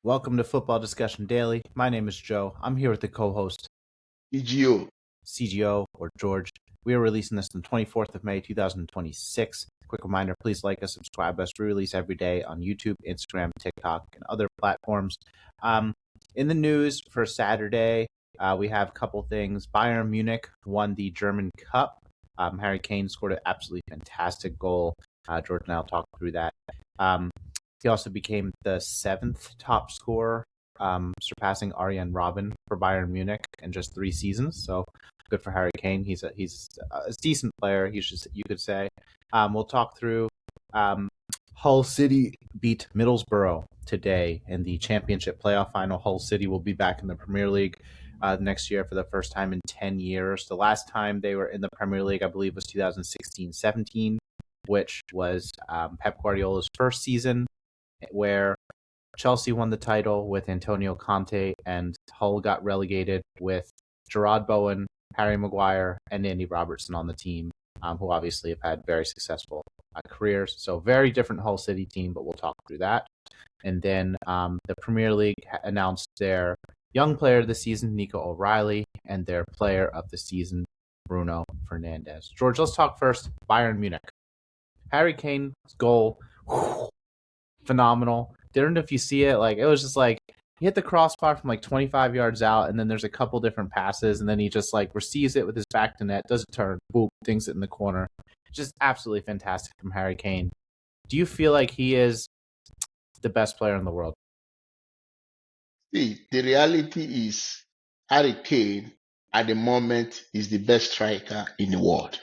Welcome to Football Discussion Daily. My name is Joe. I'm here with the co-host, EGO. CGO, or George. We are releasing this on the 24th of May, 2026. Quick reminder, please like us, subscribe us. We release every day on YouTube, Instagram, TikTok, and other platforms. In the news for Saturday, we have a couple things. Bayern Munich won the German Cup. Harry Kane scored an absolutely fantastic goal. George and I will talk through that. He also became the 7th top scorer, surpassing Arjen Robben for Bayern Munich in just 3 seasons. So good for Harry Kane. He's a decent player, you could say. We'll talk through Hull City beat Middlesbrough today in the Championship playoff final. Hull City will be back in the Premier League next year for the first time in 10 years. The last time they were in the Premier League, I believe, was 2016-17, which was Pep Guardiola's first season, where Chelsea won the title with Antonio Conte and Hull got relegated with Gerard Bowen, Harry Maguire, and Andy Robertson on the team, who obviously have had very successful careers. So very different Hull City team, but we'll talk through that. And then the Premier League announced their young player of the season, Nico O'Reilly, and their player of the season, Bruno Fernandes. George, let's talk first Bayern Munich. Harry Kane's goal, phenomenal. Don't know if you see it, it was just he hit the crossbar from 25 yards out, and then there's a couple different passes, and then he just receives it with his back to net, does a turn, boom, dinks it in the corner. Just absolutely fantastic from Harry Kane. Do you feel like he is the best player in the world? See, the reality is Harry Kane at the moment is the best striker in the world.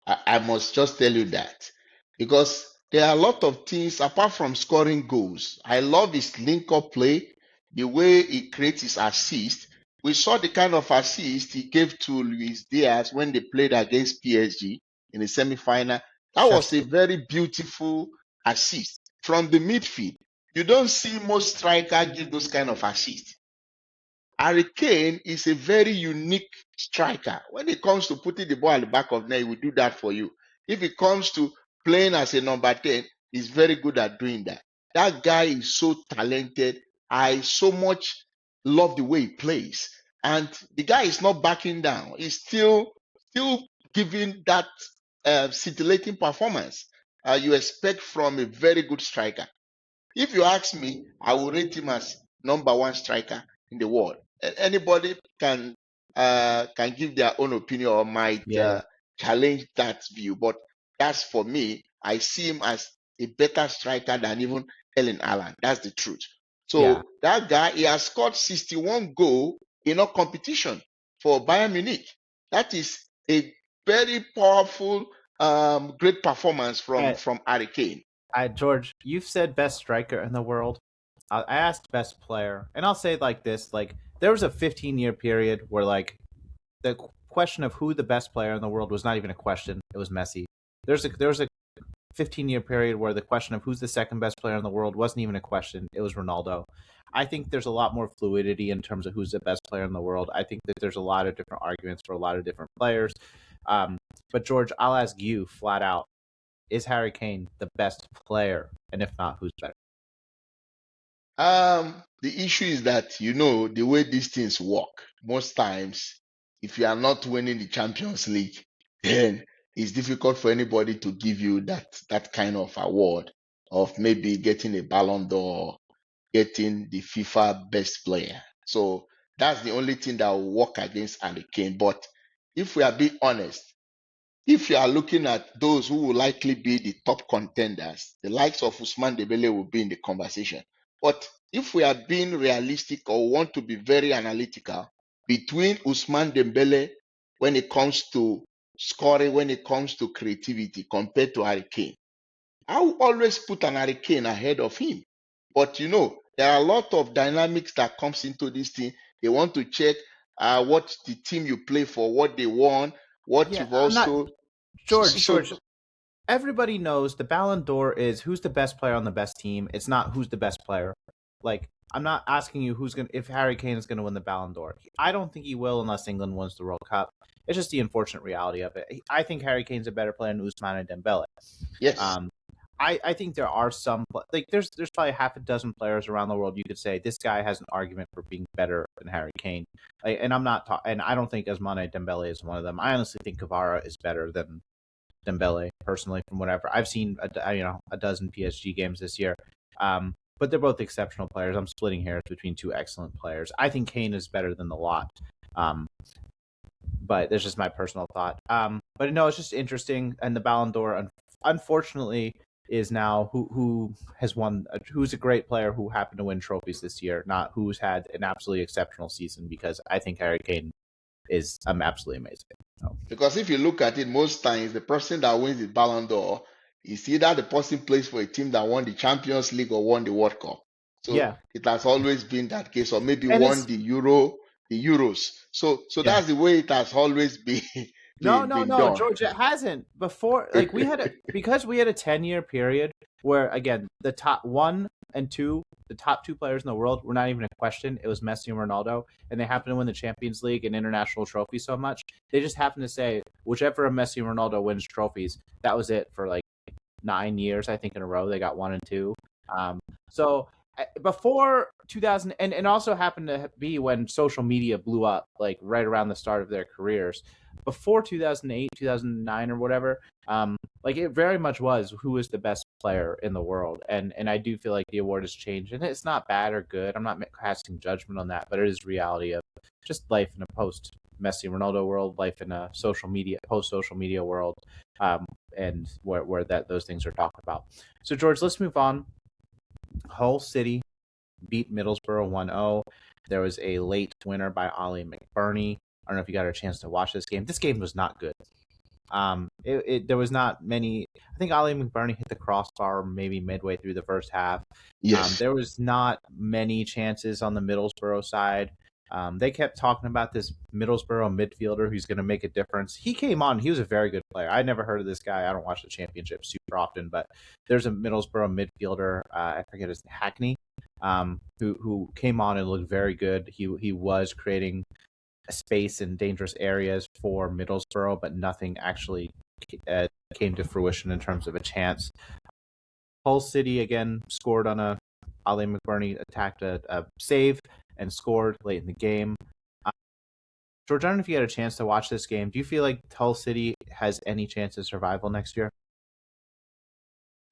I must just tell you that, because there are a lot of things apart from scoring goals. I love his link-up play, the way he creates his assist. We saw the kind of assist he gave to Luis Diaz when they played against PSG in the semi-final. That was a very beautiful assist from the midfield. You don't see most strikers give those kind of assists. Harry Kane is a very unique striker. When it comes to putting the ball at the back of net, he will do that for you. If it comes to playing as a number 10, he's very good at doing that. That guy is so talented. I so much love the way he plays. And the guy is not backing down. He's still giving that scintillating performance you expect from a very good striker. If you ask me, I will rate him as number 1 striker in the world. Anybody can give their own opinion or might challenge that view, but that's for me. I see him as a better striker than even Erling Haaland. That's the truth. So that guy, he has scored 61 goals in a competition for Bayern Munich. That is a very powerful, great performance from Harry Kane. George, you've said best striker in the world. I asked best player, and I'll say it like this: there was a 15-year period where the question of who the best player in the world was not even a question. It was Messi. There was a 15-year period where the question of who's the second best player in the world wasn't even a question. It was Ronaldo. I think there's a lot more fluidity in terms of who's the best player in the world. I think that there's a lot of different arguments for a lot of different players. But George, I'll ask you flat out: is Harry Kane the best player? And if not, who's better? The issue is that, the way these things work, most times, if you are not winning the Champions League, then it's difficult for anybody to give you that kind of award of maybe getting a Ballon d'Or, getting the FIFA best player. So that's the only thing that will work against Harry Kane. But if we are being honest, if you are looking at those who will likely be the top contenders, the likes of Ousmane Dembele will be in the conversation. But if we are being realistic or want to be very analytical, between Ousmane Dembele when it comes to scoring, when it comes to creativity, compared to Harry Kane, I will always put an Harry Kane ahead of him. But there are a lot of dynamics that comes into this thing. They want to check what the team you play for, what they won, what you've also... George, everybody knows the Ballon d'Or is who's the best player on the best team. It's not who's the best player. I'm not asking you if Harry Kane is going to win the Ballon d'Or. I don't think he will unless England wins the World Cup. It's just the unfortunate reality of it. I think Harry Kane's a better player than Ousmane Dembele. Yes. I think there are some like there's probably half a dozen players around the world you could say this guy has an argument for being better than Harry Kane. And I'm not and I don't think Ousmane Dembele is one of them. I honestly think Kvara is better than Dembele personally from whatever I've seen. A dozen PSG games this year. But they're both exceptional players. I'm splitting hairs between two excellent players. I think Kane is better than the lot. But there's just my personal thought. But no, it's just interesting. And the Ballon d'Or, unfortunately, is now who has won, who's a great player who happened to win trophies this year, not who's had an absolutely exceptional season. Because I think Harry Kane is absolutely amazing. So. Because if you look at it, most times the person that wins the Ballon d'Or is either the person plays for a team that won the Champions League or won the World Cup. So yeah, it has always been that case, or maybe and won the Euros. So yeah. that's the way it has always been. No, done. George, it hasn't. Before, like because we had a 10-year period where again the top 1 and 2, the top 2 players in the world were not even a question. It was Messi and Ronaldo, and they happened to win the Champions League and international trophies so much. They just happened to say whichever of Messi and Ronaldo wins trophies, that was it for like 9 years, I think, in a row. They got 1 and 2. So before 2000, and also happened to be when social media blew up, like right around the start of their careers. Before 2008, 2009, or whatever, like it very much was who is the best player in the world, and I do feel like the award has changed, and it's not bad or good. I'm not casting judgment on that, but it is reality of just life in a post Messi Ronaldo world, life in a post social media world, and where those things are talked about. So George, let's move on. Hull City beat Middlesbrough 1-0. There was a late winner by Ollie McBurney. I don't know if you got a chance to watch this game. This game was not good. There was not many. I think Ollie McBurney hit the crossbar maybe midway through the first half. Yes. There was not many chances on the Middlesbrough side. They kept talking about this Middlesbrough midfielder who's going to make a difference. He came on. He was a very good player. I never heard of this guy. I don't watch the championship super often, but there's a Middlesbrough midfielder. I forget his name, Hackney, who came on and looked very good. He was creating space in dangerous areas for Middlesbrough, but nothing actually came to fruition in terms of a chance. Hull City again scored on a Ali McBurney attacked a save and scored late in the game. George, I don't know if you had a chance to watch this game. Do you feel like Hull City has any chance of survival next year?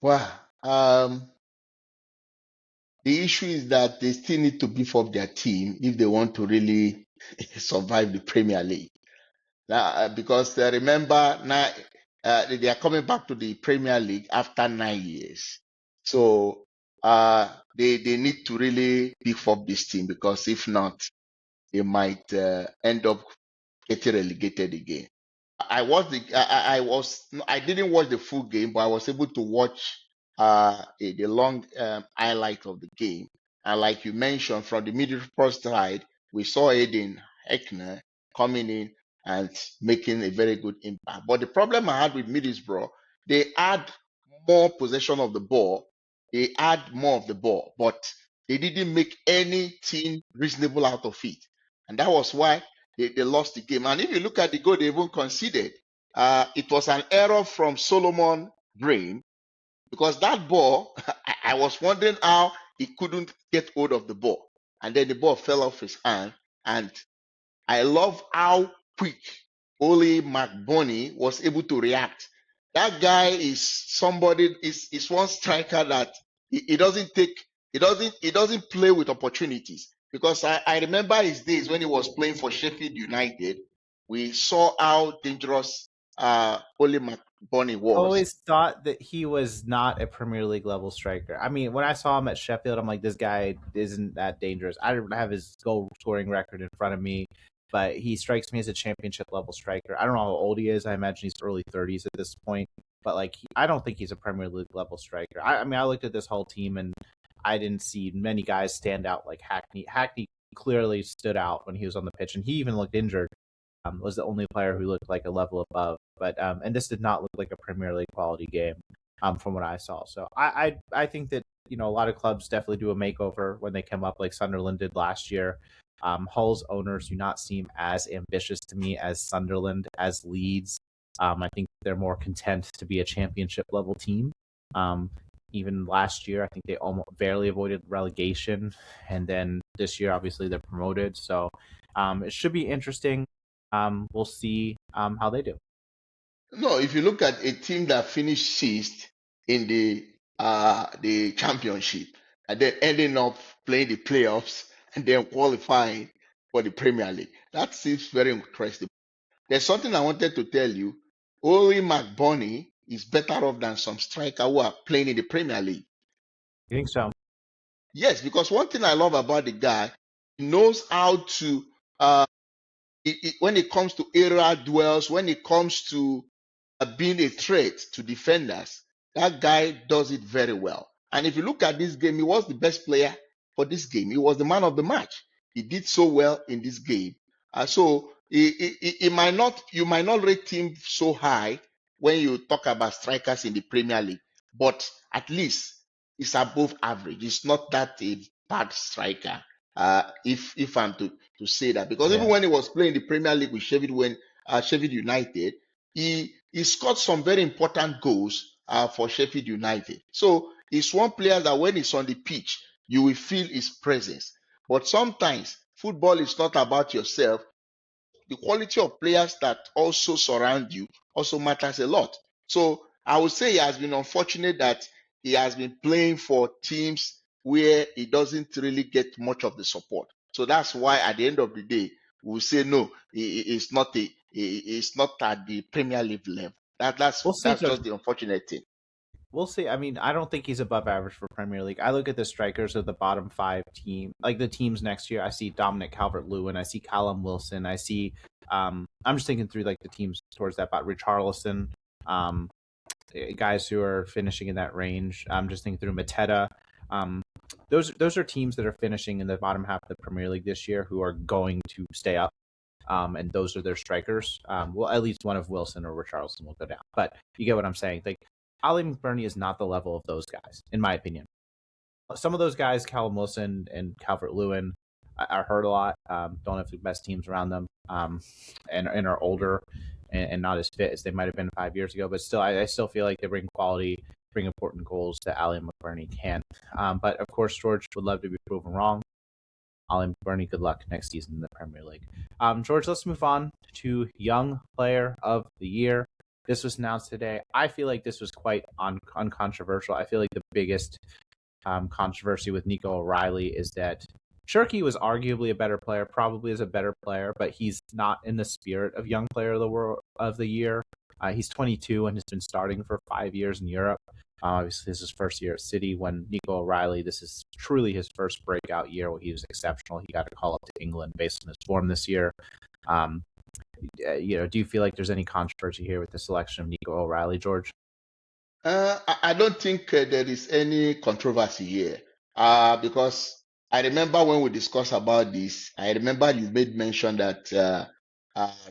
Well, the issue is that they still need to beef up their team if they want to really survive the Premier League. Now, because remember now they are coming back to the Premier League after 9 years, so they need to really beef up this team, because if not, they might end up getting relegated again. I didn't watch the full game, but I was able to watch the long highlight of the game. And like you mentioned, from the Middlesbrough side, we saw Aiden Heckner coming in and making a very good impact. But the problem I had with Middlesbrough, they had more possession of the ball, they had more of the ball, but they didn't make anything reasonable out of it. And that was why they lost the game. And if you look at the goal they even conceded, it was an error from Solomon Green, because that ball, I was wondering how he couldn't get hold of the ball. And then the ball fell off his hand. And I love how quick Ole McBurney was able to react. That guy is somebody, is one striker that he doesn't play with opportunities. Because I remember his days when he was playing for Sheffield United. We saw how dangerous Ole McBurney I was. always thought that he was not a Premier League level striker. I mean, when I saw him at Sheffield, I'm like, this guy isn't that dangerous. I don't have his goal scoring record in front of me, but he strikes me as a championship level striker. I don't know how old he is. I imagine he's early 30s at this point, but like, I don't think he's a Premier League level striker. I mean, I looked at this whole team and I didn't see many guys stand out like Hackney. Hackney clearly stood out when he was on the pitch, and he even looked injured. Was the only player who looked like a level above. But and this did not look like a Premier League quality game from what I saw. So I think that a lot of clubs definitely do a makeover when they come up, like Sunderland did last year. Hull's owners do not seem as ambitious to me as Sunderland, as Leeds. I think they're more content to be a championship level team. Even last year, I think they almost barely avoided relegation, and then this year, obviously, they're promoted. So it should be interesting. We'll see how they do. No, if you look at a team that finished sixth in the championship and then ending up playing the playoffs and then qualifying for the Premier League, that seems very interesting. There's something I wanted to tell you. Oli McBurney is better off than some striker who are playing in the Premier League. You think so? Yes, because one thing I love about the guy, he knows how to, uh, when it comes to area duels, when it comes to being a threat to defenders, that guy does it very well. And if you look at this game, he was the best player for this game. He was the man of the match. He did so well in this game. So he might not, you might not rate him so high when you talk about strikers in the Premier League, but at least it's above average. It's not that a bad striker. If I'm to say that, because even Yeah. when he was playing the Premier League with Sheffield United, he scored some very important goals for Sheffield United. So he's one player that when he's on the pitch, you will feel his presence. But sometimes football is not about yourself. The quality of players that also surround you also matters a lot. So I would say he has been unfortunate that he has been playing for teams where he doesn't really get much of the support. So that's why at the end of the day, we'll say no, it's not at the Premier League level. We'll see, That's George. just the unfortunate thing. We'll see. I mean, I don't think he's above average for Premier League. I look at the strikers of the bottom five team, like the teams next year. I see Dominic Calvert-Lewin. I see Callum Wilson. I see. I'm just thinking through like the teams towards that, but Richarlison, um, guys who are finishing in that range. I'm just thinking through Mateta. Um, those are teams that are finishing in the bottom half of the Premier League this year who are going to stay up. And those are their strikers. Well, at least one of Wilson or Richarlison will go down. But you get what I'm saying. Like Ali McBurney is not the level of those guys, in my opinion. Some of those guys, Callum Wilson and Calvert Lewin, are hurt a lot. Don't have the best teams around them, and are older and not as fit as they might have been 5 years ago. But still, I still feel like they bring quality, bring important goals that Ali McBurney can't. But of course, George would love to be proven wrong. Ali McBurney, good luck next season in the Premier League. George, let's move on to Young Player of the Year. This was announced today. I feel like this was quite uncontroversial. I feel like the biggest controversy with Nico O'Reilly is that Shirky was arguably a better player, probably is a better player, but he's not in the spirit of Young Player of the Year. He's 22 and has been starting for 5 years in Europe. Obviously, this is his first year at City. When Nico O'Reilly, this is truly his first breakout year where he was exceptional. He got a call up to England based on his form this year. Do you feel like there's any controversy here with the selection of Nico O'Reilly, George? I don't think there is any controversy here because I remember when we discussed about this, I remember you made mention that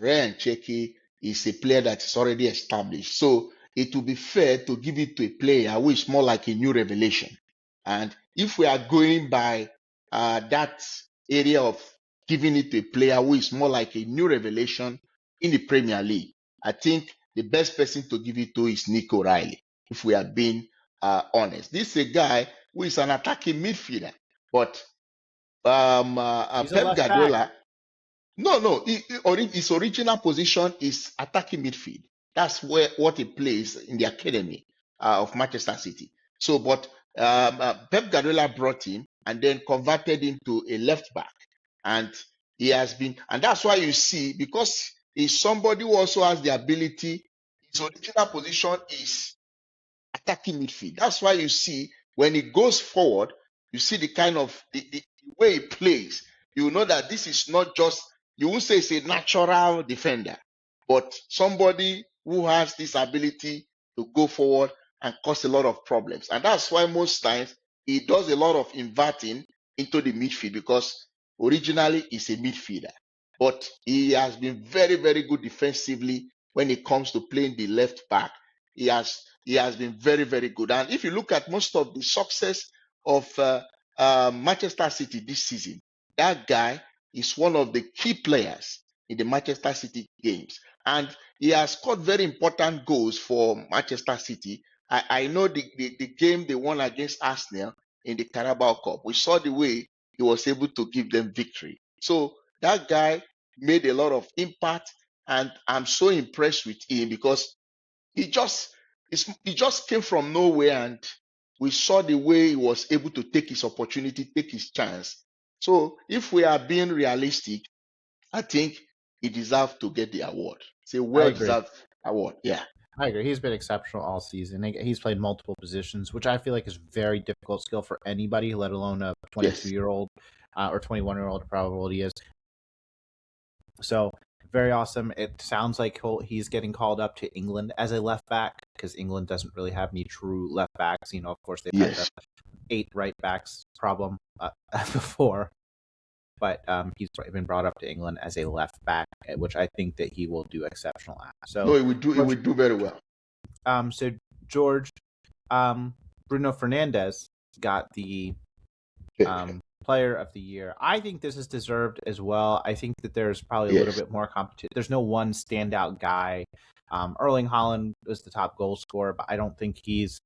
Ryan Cheki is a player that is already established. So it would be fair to give it to a player who is more like a new revelation. And if we are going by that area of giving it to a player who is more like a new revelation in the Premier League, I think the best person to give it to is Nico O'Reilly if we are being honest. This is a guy who is an attacking midfielder, but He's a Pep left back. Guardiola, no, his original position is attacking midfield. That's what he plays in the academy of Manchester City. So, but Pep Guardiola brought him and then converted him to a left back, and he has been, and that's why you see because he's somebody who also has the ability. His original position is attacking midfield. That's why you see when he goes forward, you see the kind of the way he plays. You know that this is not just, you won't say it's a natural defender, but somebody who has this ability to go forward and cause a lot of problems. And that's why most times he does a lot of inverting into the midfield because originally he's a midfielder. But he has been very, very good defensively when it comes to playing the left back. He has been very, very good. And if you look at most of the success of Manchester City this season, that guy is one of the key players in the Manchester City games. And he has scored very important goals for Manchester City. I know the game they won against Arsenal in the Carabao Cup. We saw the way he was able to give them victory. So that guy made a lot of impact, and I'm so impressed with him because he just he just came from nowhere, and we saw the way he was able to take his opportunity, take his chance. So if we are being realistic, I think he deserves to get the award. It's a I agree. well-deserved award. Yeah. I agree. He's been exceptional all season. He's played multiple positions, which I feel like is very difficult skill for anybody, let alone a Yes. 22-year-old or 21-year-old, probably he is. So very awesome. It sounds like he's getting called up to England as a left back because England doesn't really have any true left backs. Of course, they've had the Yes. 8 right backs problem before, but he's been brought up to England as a left back, which I think that he will do exceptional at. So No, he would do. He would do very well. So George, Bruno Fernandes got the Player of the Year. I think this is deserved as well. I think that there's probably a little bit more competition. There's no one standout guy. Erling Haaland is the top goal scorer, but I don't think he's,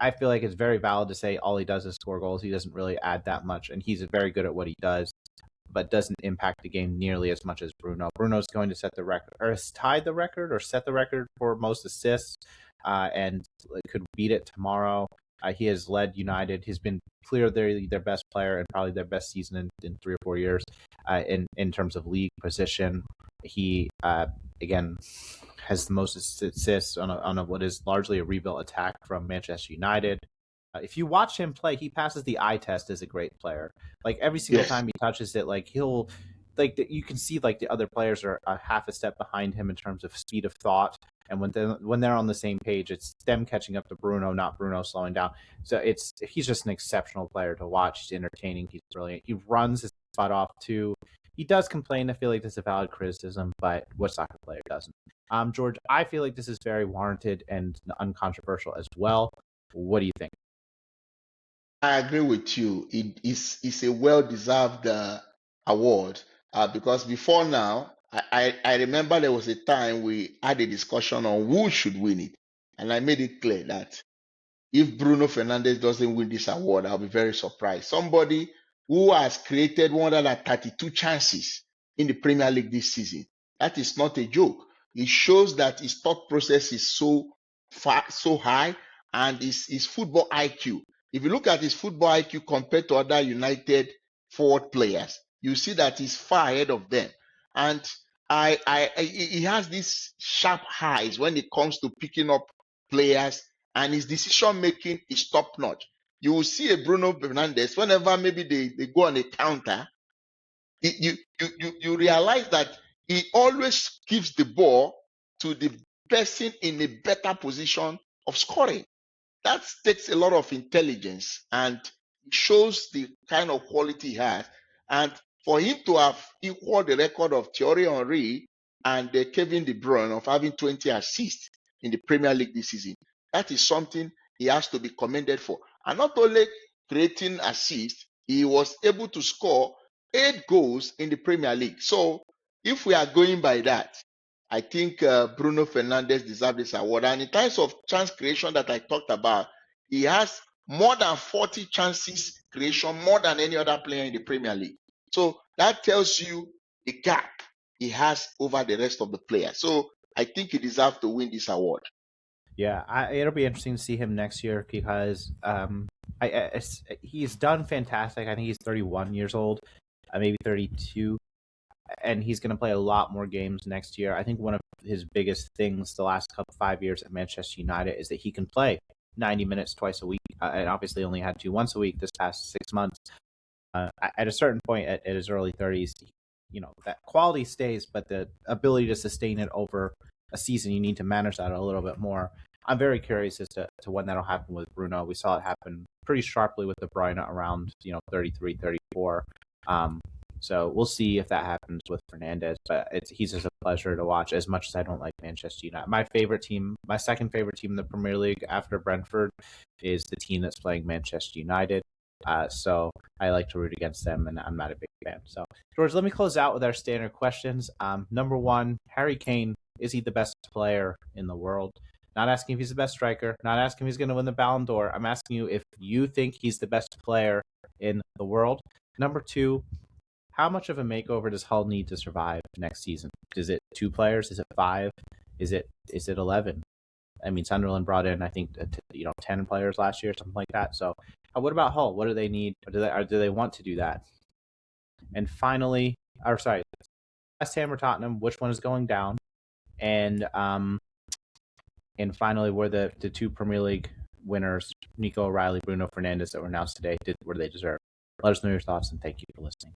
I feel like it's very valid to say all he does is score goals. He doesn't really add that much, and he's very good at what he does, but doesn't impact the game nearly as much as Bruno. Bruno's going to set the record, or has tied the record, or set the record for most assists, and could beat it tomorrow. He has led United. He's been clearly their best player and probably their best season in 3 or 4 years in terms of league position. He, again, has the most assists on what is largely a rebuilt attack from Manchester United. If you watch him play, he passes the eye test as a great player. Like every single time he touches it, like he'll, like you can see like the other players are a half a step behind him in terms of speed of thought. And when they're on the same page, it's them catching up to Bruno, not Bruno slowing down. So he's just an exceptional player to watch. He's entertaining. He's brilliant. He runs his spot off too. He does complain. I feel like this is a valid criticism, but what soccer player doesn't? George, I feel like this is very warranted and uncontroversial as well. What do you think? I agree with you. It's a well-deserved award because before now, I remember there was a time we had a discussion on who should win it, and I made it clear that if Bruno Fernandes doesn't win this award, I'll be very surprised. Somebody who has created 132 chances in the Premier League this season. That is not a joke. It shows that his thought process is so high, and his football IQ. If you look at his football IQ compared to other United forward players, you see that he's far ahead of them. And he has these sharp eyes when it comes to picking up players, and his decision making is top notch. You will see a Bruno Fernandes whenever maybe they go on a counter, you realize that he always gives the ball to the person in a better position of scoring. That takes a lot of intelligence and shows the kind of quality he has. And for him to have equaled the record of Thierry Henry and Kevin De Bruyne of having 20 assists in the Premier League this season, that is something he has to be commended for. And not only creating assists, he was able to score 8 goals in the Premier League. So if we are going by that, I think Bruno Fernandes deserves this award. And in terms of chance creation that I talked about, he has more than 40 chances creation, more than any other player in the Premier League. So that tells you the gap he has over the rest of the players. So I think he deserves to win this award. Yeah, it'll be interesting to see him next year because he's done fantastic. I think he's 31 years old, maybe 32. And he's going to play a lot more games next year. I think one of his biggest things the last 5 years at Manchester United is that he can play 90 minutes twice a week, and obviously only had to once a week this past 6 months. At a certain point at his early 30s, that quality stays, but the ability to sustain it over a season, you need to manage that a little bit more. I'm very curious as to when that'll happen with Bruno. We saw it happen pretty sharply with De Bruyne around 33, 34. So we'll see if that happens with Fernandes, but he's just a pleasure to watch as much as I don't like Manchester United. My second favorite team in the Premier League after Brentford is the team that's playing Manchester United. So I like to root against them, and I'm not a big fan. So, George, let me close out with our standard questions. Number one, Harry Kane, is he the best player in the world? Not asking if he's the best striker. Not asking if he's going to win the Ballon d'Or. I'm asking you if you think he's the best player in the world. Number two, how much of a makeover does Hull need to survive next season? Is it 2 players? Is it 5? Is it 11? I mean, Sunderland brought in, I think, 10 players last year, something like that. So, what about Hull? What do they need? Or do they want to do that? And finally, West Ham or Tottenham? Which one is going down? And finally, were the 2 Premier League winners, Nico, O'Reilly, Bruno Fernandes, that were announced today, were they deserved? Let us know your thoughts, and thank you for listening.